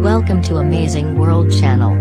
Welcome to Amazing World Channel.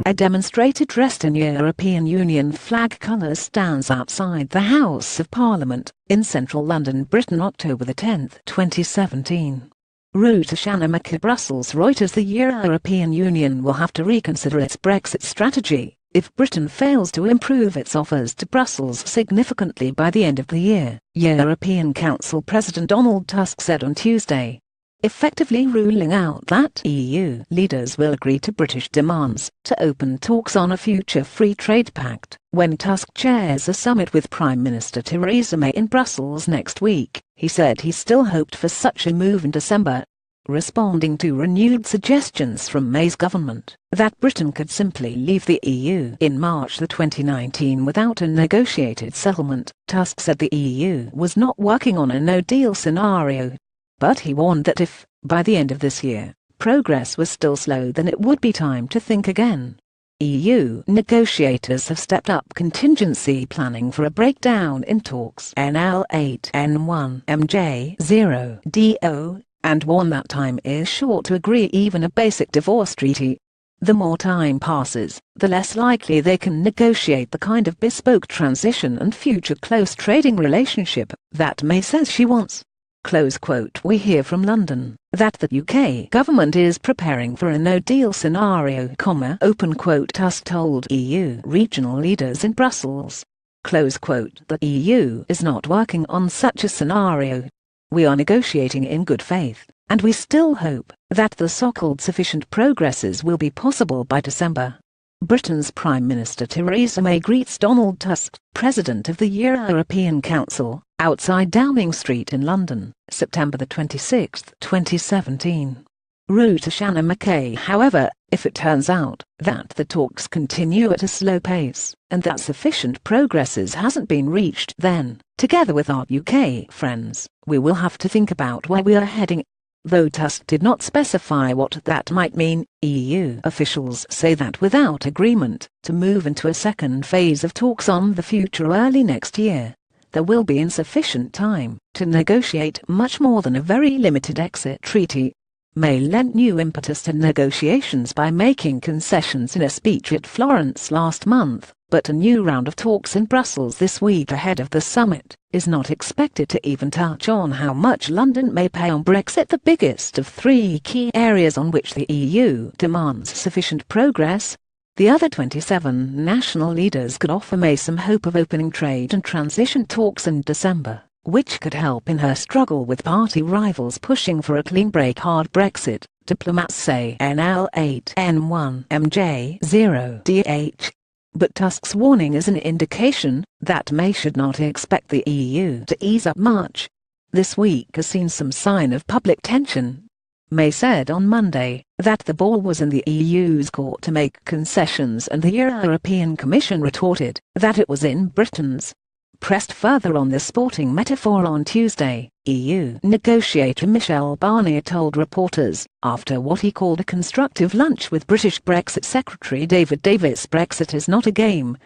A demonstrator dressed in European Union flag colours stands outside the House of Parliament, in central London, Britain, October 10, 2017. REUTERSHannah, McKayBRUSSELS, Reuters. The European Union will have to reconsider its Brexit strategy if Britain fails to improve its offers to Brussels significantly by the end of the year, European Council President Donald Tusk said on Tuesday, effectively ruling out that EU leaders will agree to British demands to open talks on a future free trade pact. When Tusk chairs a summit with Prime Minister Theresa May in Brussels next week, he said he still hoped for such a move in December, responding to renewed suggestions from May's government that Britain could simply leave the EU in March 2019 without a negotiated settlement. Tusk said the EU was not working on a no-deal scenario, but he warned that if, by the end of this year, progress was still slow, then it would be time to think again. EU negotiators have stepped up contingency planning for a breakdown in talks NL8-N1-MJ0-DO, and warn that time is short to agree even a basic divorce treaty. The more time passes, the less likely they can negotiate the kind of bespoke transition and future close trading relationship that May says she wants. Close quote. We hear from London that the UK government is preparing for a no-deal scenario, open quote, Tusk told EU regional leaders in Brussels. Close quote. The EU is not working on such a scenario. We are negotiating in good faith, and we still hope that the so-called sufficient progresses will be possible by December. Britain's Prime Minister Theresa May greets Donald Tusk, President of the European Council, outside Downing Street in London, September 26, 2017. REUTERSHannah McKay. However, if it turns out that the talks continue at a slow pace, and that sufficient progresses hasn't been reached, then, together with our UK friends, we will have to think about where we are heading. Though Tusk did not specify what that might mean, EU officials say that without agreement to move into a second phase of talks on the future early next year, there will be insufficient time to negotiate much more than a very limited exit treaty. May lent new impetus to negotiations by making concessions in a speech at Florence last month, but a new round of talks in Brussels this week ahead of the summit is not expected to even touch on how much London may pay on Brexit, the biggest of three key areas on which the EU demands sufficient progress. The other 27 national leaders could offer May some hope of opening trade and transition talks in December, which could help in her struggle with party rivals pushing for a clean break hard Brexit, diplomats say. NL8-N1-MJ0-DH. But Tusk's warning is an indication that May should not expect the EU to ease up much. This week has seen some sign of public tension. May said on Monday that the ball was in the EU's court to make concessions, and the European Commission retorted that it was in Britain's. Pressed further on this sporting metaphor on Tuesday, EU negotiator Michel Barnier told reporters, after what he called a constructive lunch with British Brexit Secretary David Davis, Brexit is not a game.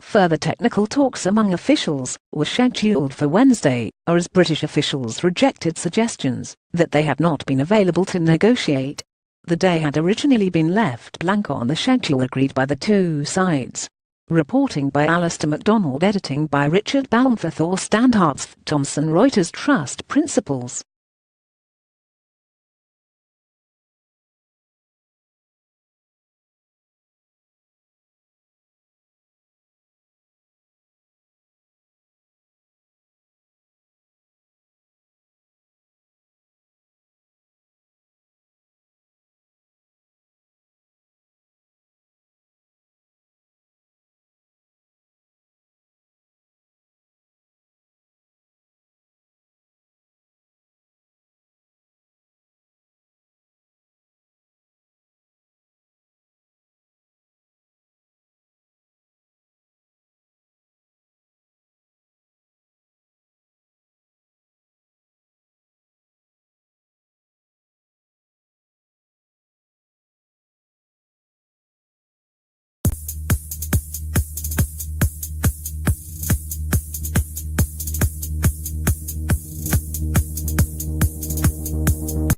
Further technical talks among officials were scheduled for Wednesday, or as British officials rejected suggestions that they had not been available to negotiate. The day had originally been left blank on the schedule agreed by the two sides. Reporting by Alistair MacDonald, editing by Richard Balmforth or Standhart's Thomson. Reuters. Trust principles.